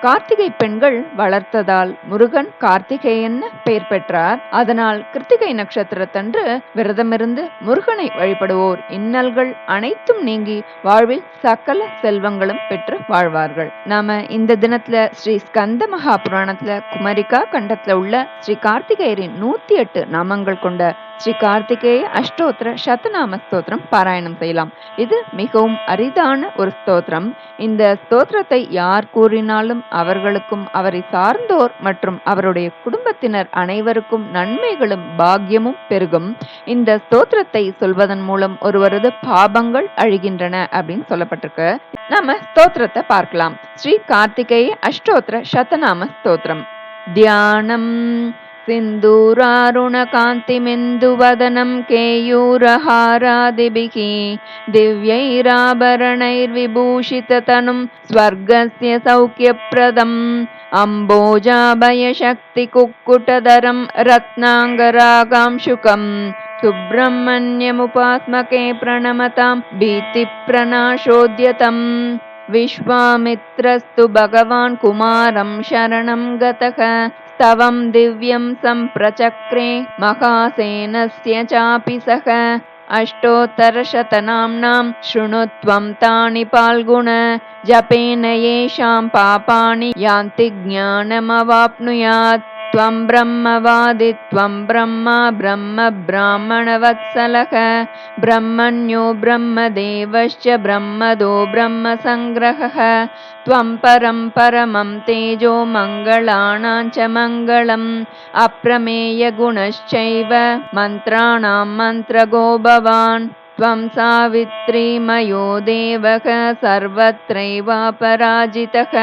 கார்த்திகை பெண்கள் வளர்த்ததால் முருகன் கார்த்திகேயன் பெயர் பெற்றார். அதனால் கிருத்திகை நட்சத்திரத்தன்று விரதமிருந்து முருகனை வழிபடுவோர் இன்னல்கள் அனைத்தும் நீங்கி வாழ்வில் சகல செல்வங்களும் பெற்று வாழ்வார்கள். நாம இந்த தினத்துல ஸ்ரீ ஸ்கந்த மகா புராணத்துல குமரிகா கண்டத்துல உள்ள ஸ்ரீ கார்த்திகேயரின் 108 நாமங்கள் கொண்ட ஸ்ரீ கார்த்திகேய அஷ்டோத்திர சதநாம ஸ்தோத்திரம் பாராயணம் செய்யலாம். இது மிகவும் அரிதான ஒரு ஸ்தோத்திரம். இந்த ஸ்தோத்திரத்தை யார் கூறினாலும் அவர்களுக்கும் அவரை சார்ந்தோர் மற்றும் அவருடைய குடும்பத்தினர் அனைவருக்கும் நன்மைகளும் பாக்கியமும் பெருகும். இந்த ஸ்தோத்திரத்தை சொல்வதன் மூலம் ஒருவரது பாபங்கள் அழிகின்றன அப்படின்னு சொல்லப்பட்டிருக்கு. நாம ஸ்தோத்திரத்தை பார்க்கலாம். ஸ்ரீ கார்த்திகேய அஷ்டோத்திர சதநாம ஸ்தோத்திரம். தியானம் सिन्दूरारुणकान्तिमिन्दुवदनं केयूरहारादिभिः दिव्यैराभरणैर्विभूषिततनुं स्वर्गस्य सौख्यप्रदम् अम्बोजाभयशक्तिकुक्कुटधरं रत्नाङ्गरागांशुकम् सुब्रह्मण्यमुपास्मके प्रणमतां भीतिप्रनाशोद्यतम् विश्वामित्रस्तु भगवान् कुमारं शरणं गतः स्तवं दिव्यं सम्प्रचक्रे महासेनस्य चापि सः अष्टोत्तरशतनाम्नां शृणुत्वं तानि पाल्गुण जपेन येषां पापानि यान्ति ज्ञानमवाप्नुयात् त्वं ब्रह्मवादि त्वं ब्रह्मा ब्रह्म ब्राह्मणवत्सलः ब्रह्मण्यो ब्रह्मदेवश्च ब्रह्मदो ब्रह्मसङ्ग्रहः त्वं परं परमं तेजो मङ्गलानां च मङ्गलम् अप्रमेयगुणश्चैव मन्त्राणां मन्त्रगो भवान् त्वं सावित्रीमयो देवः सर्वत्रैवापराजितः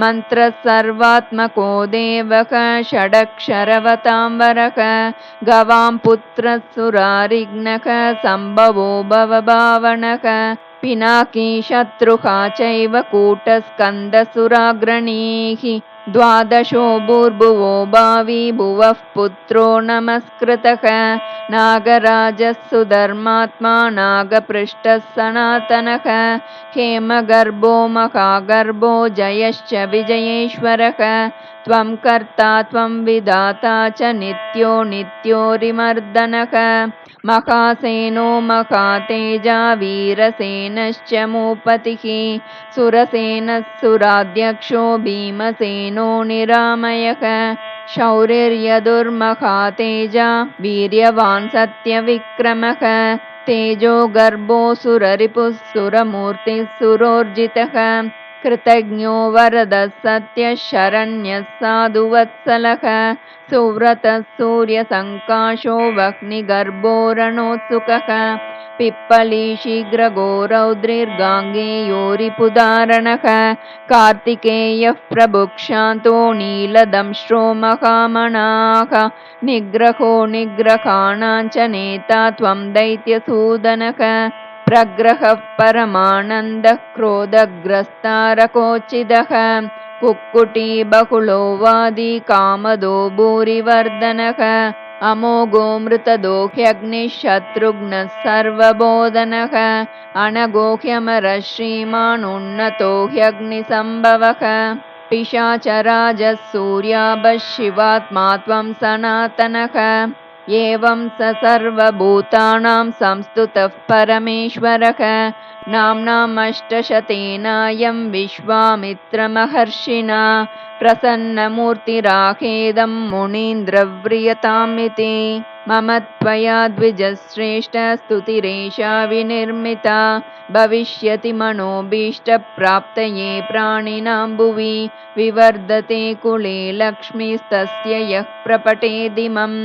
मन्त्रः सर्वात्मको देवः षडक्षरवताम्बरः गवां पुत्रः सुरारिघ्नः सम्भवो भवभावनः पिनाकी शत्रुहा चैव कूटस्कन्दसुराग्रणीः द्वादशो भूर्भुवो भावी भुवः पुत्रो नमस्कृतः नागराजः सुधर्मात्मा नागपृष्ठः सनातनः हेमगर्भो महागर्भो जयश्च विजयेश्वरः त्वं कर्ता त्वं विधाता च नित्यो नित्योरिमर्दनः महासेनो महातेजा वीरसेनश्च मूपतिः सुरसेनः सुराध्यक्षो भीमसेनो निरामयः शौर्यर्यदुर्महातेजा वीर्यवान् सत्यविक्रमः तेजो गर्भो सुररिपुः सुरमूर्तिः सुरोर्जितः कृतज्ञो वरदः सत्यः शरण्यः साधुवत्सलः सुव्रतः सूर्यसङ्काशो वह्निगर्भो रणोत्सुकः पिप्पली शीघ्रगो रौद्रिर्गाङ्गेयोरिपुदारणः कार्तिकेयः प्रभुक्षान्तो नीलदंष्ट्रो महामनाः निग्रहो निग्रहाणां च नेता त्वं दैत्यसूदनः प्रग्रहः परमानन्दः क्रोधग्रस्तारकोचिदः कुक्कुटी बहुलो वादी कामदो भूरिवर्धनः अमोघो मृतदो ह्यग्निः शत्रुघ्नः सर्वबोधनः अनगोह्यमरः श्रीमानुन्नतो ह्यग्निसम्भवः पिशाचराजः सूर्याभः शिवात्मा त्वं सनातनः एवं स सर्वभूतानां संस्तुतः परमेश्वरः नाम्नामष्टशतेनायं विश्वामित्रमहर्षिणा प्रसन्नमूर्तिराखेदं मुनीन्द्रव्रियतामिति मम त्वया द्विजश्रेष्ठ स्तुतिरेषा विनिर्मिता भविष्यति मनोभीष्टप्राप्तये प्राणिनां भुवि विवर्धते कुले लक्ष्मीस्तस्य यः प्रपठेदिमम्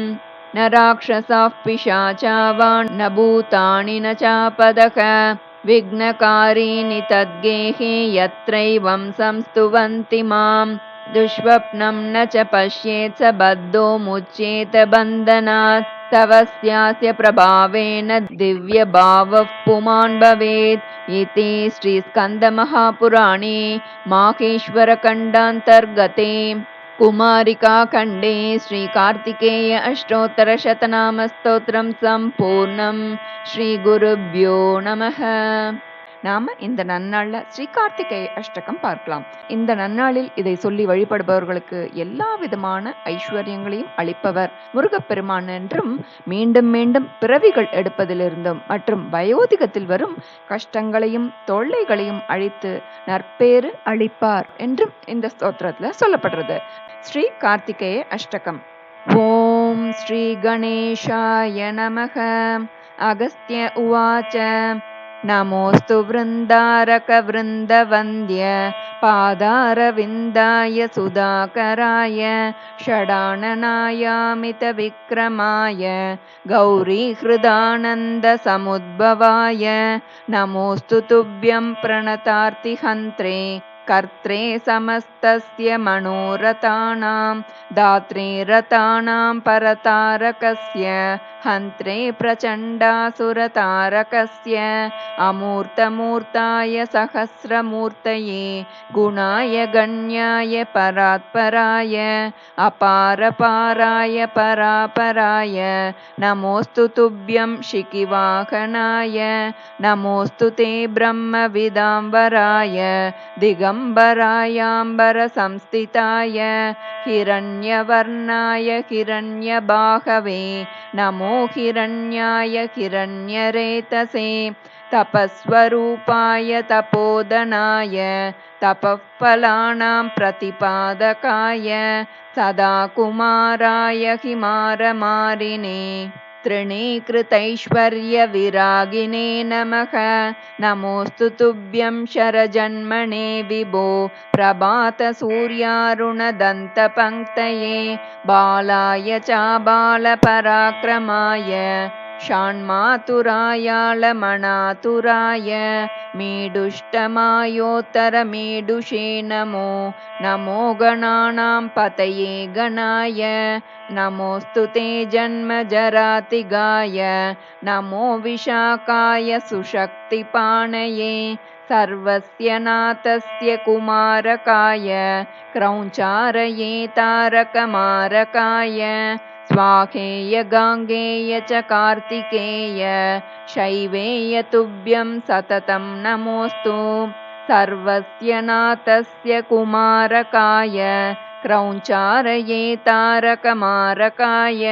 न राक्षसाः पिशाचा वा न भूतानि न चापदः विघ्नकारीणि तद्गेहे यत्रैवं संस्तुवन्ति मां दुष्स्वप्नं न च पश्येत् स बद्धो मुच्येत बन्धनात् तव स्यास्य प्रभावेन दिव्यभावः पुमान् भवेत् इति श्रीस्कन्दमहापुराणे माहेश्वरखण्डान्तर्गते कुमारिकाखण्डे श्रीकार्तिकेय अष्टोत्तरशतनामस्तोत्रं सम्पूर्णम्। श्रीगुरुभ्यो नमः। நாம இந்த நன்னாள்ல ஸ்ரீ கார்த்திகேய அஷ்டகம் பார்க்கலாம். இந்த நன்னாளில் இதை சொல்லி வழிபடுபவர்களுக்கு எல்லா விதமான ஐஸ்வர்யங்களையும் அளிப்பவர் முருகப்பெருமான் என்றும், மீண்டும் மீண்டும் பிறவிகள் எடுப்பதிலிருந்தும் மற்றும் வயோதிகத்தில் வரும் கஷ்டங்களையும் தொல்லைகளையும் அழித்து நற்பேறு அளிப்பார் என்றும் இந்த ஸ்தோத்திரத்துல சொல்லப்படுறது. ஸ்ரீ கார்த்திகேய அஷ்டகம். ஓம் ஸ்ரீ கணேஷாய நமக. அகஸ்த்ய உவாச்ச நமோஸ்து விருந்தாரக விருந்தவந்திய பாதாரவிந்தாய சுதாகராய ஷடானனாயாமித விக்ரமாய கௌரி ஹிருதானந்த சமுத்பவாய நமோஸ்து துப்யம் பிரணதார்த்தி ஹந்த்ரே கர்த்ரே சமஸ்தஸ்ய மனோரதானாம் தாத்ரே ரதானாம் பரதாரகஸ்ய ஹந்த்ரே பிரச்சண்டாசுரதாரகஸ்ய அமூர்த்தமூர்த்தாய சஹஸ்ரமூர்த்தயே குணாய கண்யாய பராத்பராய அபாரபாராய பராபராய நமோஸ்து துப்யம் ஷிகிவாகனாய நமோஸ்து தே பிரம்ம விதாம்பராய திகம்பராயாம்பர சம்ஸ்திதாய ஹிரண்யவர்ணாய ஹிரண்யபாகவே நமோ ஹிரண்யாய ஹிரண்யரேதசே தபஸ்வரூபாய தபோதனாய தபஃபலானாம் பிரதிபாதகாய சதா குமாராய ஹிமாரமாரிணே त्रिणीकृतैश्वर्य विरागिने नमः नमोऽस्तु तुभ्यं शरजन्मने विभो प्रभात सूर्यारुणदन्तपङ्क्तये बालाय चाबालपराक्रमाय षाण्मातुरायालमणातुराय मीडुष्टमायोत्तरमीडुषे नमो नमो गणानां पतये गणाय नमोऽस्तु ते जन्मजरातिगाय नमो विशाखाय सुशक्तिपाणये सर्वस्य नाथस्य कुमारकाय क्रौञ्चारये तारकमारकाय स्वाहेय गाङ्गेय च कार्तिकेय शैवेय तुभ्यं सततं नमोऽस्तु सर्वस्य नाथस्य कुमारकाय क्रौञ्चारये तारकमारकाय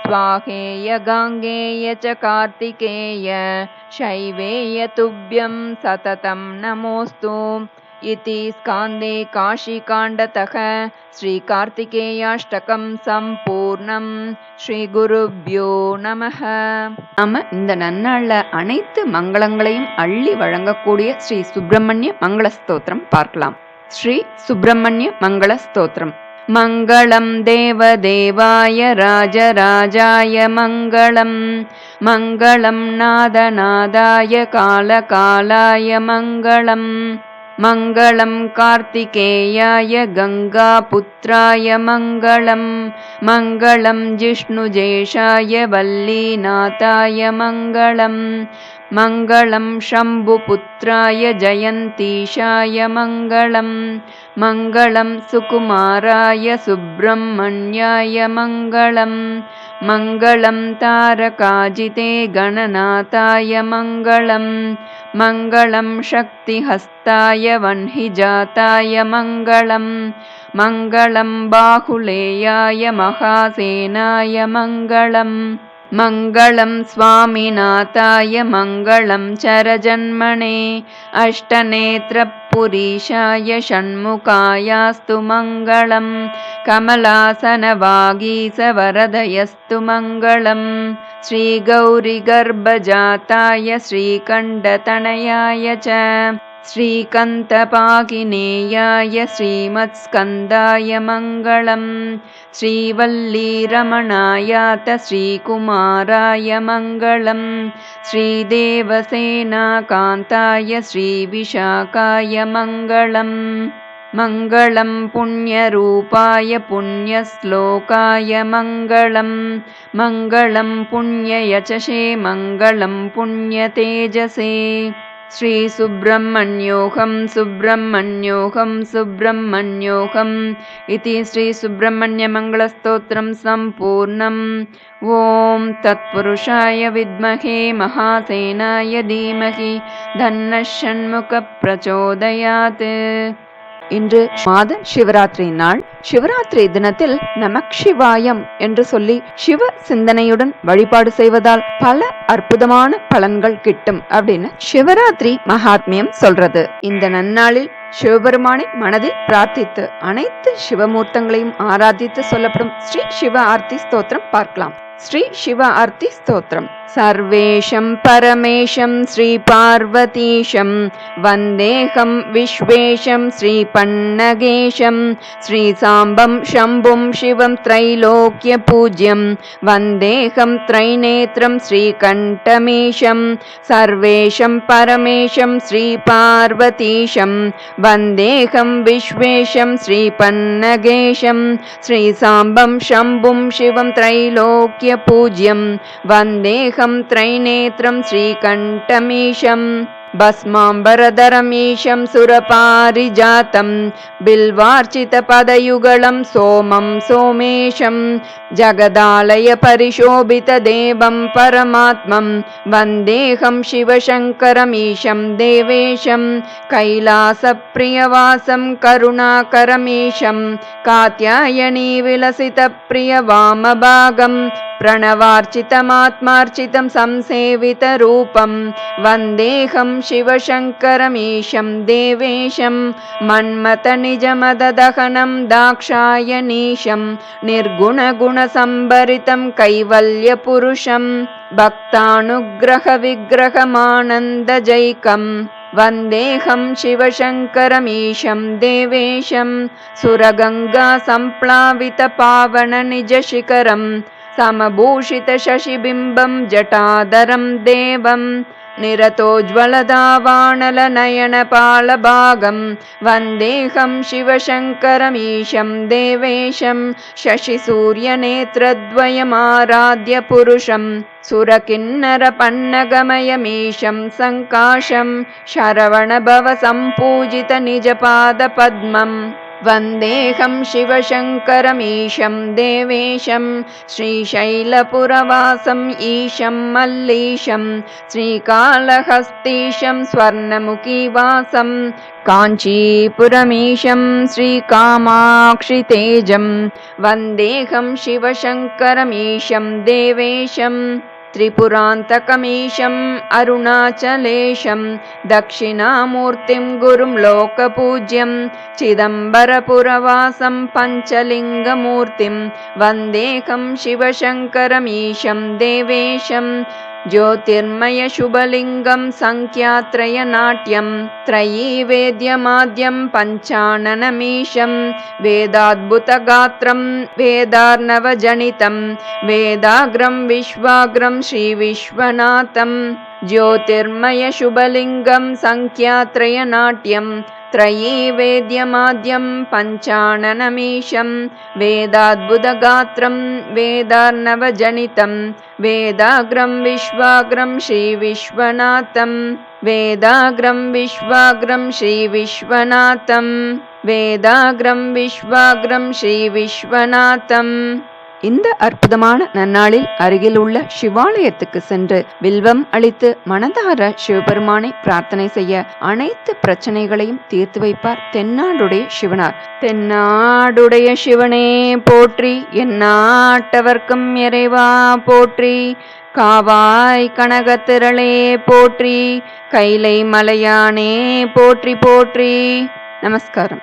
स्वाहेय गाङ्गेय च कार्तिकेय शैवेय तुभ्यं सततं नमोऽस्तु इति स्कान्दे काशीकाण्डतः श्रीकार्तिकेयाष्टकं सम्पूर्णं. ஸ்ரீகுருப்யோ நமஹ. நாம இந்த நன்னாள்ல அனைத்து மங்களங்களையும் அள்ளி வழங்கக்கூடிய ஸ்ரீ சுப்பிரமணிய மங்கள ஸ்தோத்திரம் பார்க்கலாம். ஸ்ரீ சுப்பிரமணிய மங்கள ஸ்தோத்திரம். மங்களம் தேவதேவாய ராஜராஜாய மங்களம் மங்களம் நாதநாதாய காலகாலாய மங்களம் மங்களம் கார்த்திகேயாய கங்காபுத்ராய மங்களம் மங்களம் ஜிஷ்ணுஜேஷாய வல்லிநாதாய மங்களம் மங்களம் शम्भुपुत्राय जयन्तीशाय मङ्गलं मङ्गलं सुकुमाराय सुब्रह्मण्याय मङ्गलं मङ्गलं तारकाजिते गणनाथाय मङ्गलं मङ्गलं शक्तिहस्ताय वह्निजाताय मङ्गलं मङ्गलं बाहुलेयाय महासेनाय मङ्गलं मङ्गलं स्वामिनाथाय मङ्गलं चरजन्मणे अष्टनेत्रपुरीशाय षण्मुखायास्तु मङ्गलं कमलासनवागीसवरदयस्तु मङ्गलं श्रीगौरिगर्भजाताय श्रीकण्ठतनयाय च श्रीकन्तपाकिनेयाय श्रीमत्स्कन्दाय मङ्गलं श्रीवल्लीरमणायात श्रीकुमाराय मङ्गलं श्रीदेवसेनाकान्ताय श्रीविशाखाय मङ्गलं मङ्गलं पुण्यरूपाय पुण्यश्लोकाय मङ्गलं मङ्गलं पुण्ययचषे मङ्गलं पुण्यतेजसे ஸ்ரீ சுப்ரமண்யோகம் சுப்ரமண்யோகம் சுப்ரமண்யோகம் இதி ஸ்ரீ சுப்ரமண்ய மங்களஸ்தோத்திரம் சம்பூர்ணம். ஓம் தத்புருஷாய வித்மஹே மகாசேனாய தீமஹி தன்னः ஷண்முகः பிரச்சோதயாத். இன்று மாத சிவராத்திரி நாள். சிவராத்திரி தினத்தில் நமச்சிவாயம் என்று சொல்லி சிவ சிந்தனையுடன் வழிபாடு செய்வதால் பல அற்புதமான பலன்கள் கிட்டும் அப்படின்னு சிவராத்திரி மகாத்மியம் சொல்றது. இந்த நன்னாளில் சிவபெருமானை மனதில் பிரார்த்தித்து அனைத்து சிவமூர்த்தங்களையும் ஆராதித்து சொல்லப்படும் ஸ்ரீ சிவ ஆர்த்தி ஸ்தோத்திரம் பார்க்கலாம். ஸ்ரீ சிவ ஆர்த்தி ஸ்தோத்திரம். சர்வேஷம் பரமேஷம் ஸ்ரீ பார்வதீஷம் வந்தேகம் விஸ்வேஷம் ஸ்ரீ பன்னகேஷம் ஸ்ரீ சாம்பம் சம்பும் சிவம் த்ரைலோக்ய பூஜ்யம் வந்தேகம் த்ரைநேத்ரம் ஸ்ரீ கண்டமீஷம். சர்வேஷம் பரமேஷம் ஸ்ரீ பார்வதீஷம் வந்தேகம் விஸ்வேஷம் ஸ்ரீ பன்னகேஷம் ஸ்ரீ சாம்பம் சம்பும் சிவம் த்ரைலோக்ய பூஜ்யம் வந்தேகம் த்ரைநேத்ரம் ஸ்ரீகண்டமீஷம். பஸ்மாம்பரதரமீஷம் சுரபாரிஜாதம் பில்வார்ச்சித பதயுகலம் சோமம் சோமேஷம் ஜகதாலய பரிசோபித தேவம் பரமாத்மம் வந்தேகம் சிவசங்கரமீஷம் தேவேஷம். கைலாச பிரியவாசம் கருணாகரமீஷம் காத்யாயனீ விலசித பிரிய வாமபாகம் பிரணவார்ச்சிதமாத்மார்ச்சிதம் சம்சேவித ரூபம் வந்தேகம் சிவசங்கரமீஷம் தேவேஷம். மன்மத நிஜமததகனம் தாக்ஷாயணீஷம் நிர்குணகுண சம்பரிதம் கைவல்ய புருஷம் பக்தானுக்ரக விக்கிரகமானந்த ஜைகம் வந்தேகம் சிவசங்கரமீஷம் தேவேஷம். சுரகங்கா சம்ப்ளாவித பாவன நிஜசிகரம் समभूषित शशिबिम्बं जटाधरं देवं निरतोज्ज्वलदावानलनयनपालभागं वन्देऽहं शिवशङ्करमीशं देवेशं. शशिसूर्यनेत्रद्वयमाराध्य पुरुषं सुरकिन्नरपन्नगमयमीशं सङ्काशं शरवणभवसम्पूजित निजपादपद्मं वन्देऽहं शिवशङ्करमीशं देवेशं. श्रीशैलपुरवासम् ईशं मल्लीशं श्रीकालहस्तीशं स्वर्णमुखीवासं काञ्चीपुरमीशं श्रीकामाक्षितेजं वन्देऽहं शिवशङ्करमीशं देवेशं. त्रिपुरान्तकमीशम् अरुणाचलेशं दक्षिणामूर्तिं गुरुं लोकपूज्यं चिदम्बरपुरवासं पञ्चलिङ्गमूर्तिं वन्देऽहं शिवशङ्करमीशं देवेशं. ज्योतिर्मय शुभलिङ्गं संख्यात्रयनाट्यं त्रयीवेद्यमाद्यं पञ्चाननमीशं वेदाद्भुतगात्रं वेदार्णवजनितं वेदाग्रं विश्वाग्रं श्रीविश्वनाथं. ज्योतिर्मय शुभलिङ्गं संख्यात्रयनाट्यं त्रयीवेद्यमाद्यं पञ्चाननमीशं वेदाद्भुतगात्रं वेदार्णवजनितं वेदाग्रं विश्वाग्रं श्रीविश्वनाथं. वेदाग्रं विश्वाग्रं श्रीविश्वनाथं वेदाग्रं विश्वाग्रं श्रीविश्वनाथं. இந்த அற்புதமான நன்னாளில் அருகில் உள்ள சிவாலயத்துக்கு சென்று வில்வம் அளித்து மனதார சிவபெருமானை பிரார்த்தனை செய்ய அனைத்து பிரச்சனைகளையும் தீர்த்து வைப்பார் தென்னாடுடைய சிவனார். தென்னாடுடைய சிவனே போற்றி, எந்நாட்டவர்க்கும் இறைவா போற்றி, காவாய் கனகத்திரளே போற்றி, கைலை மலையானே போற்றி போற்றி. நமஸ்காரம்.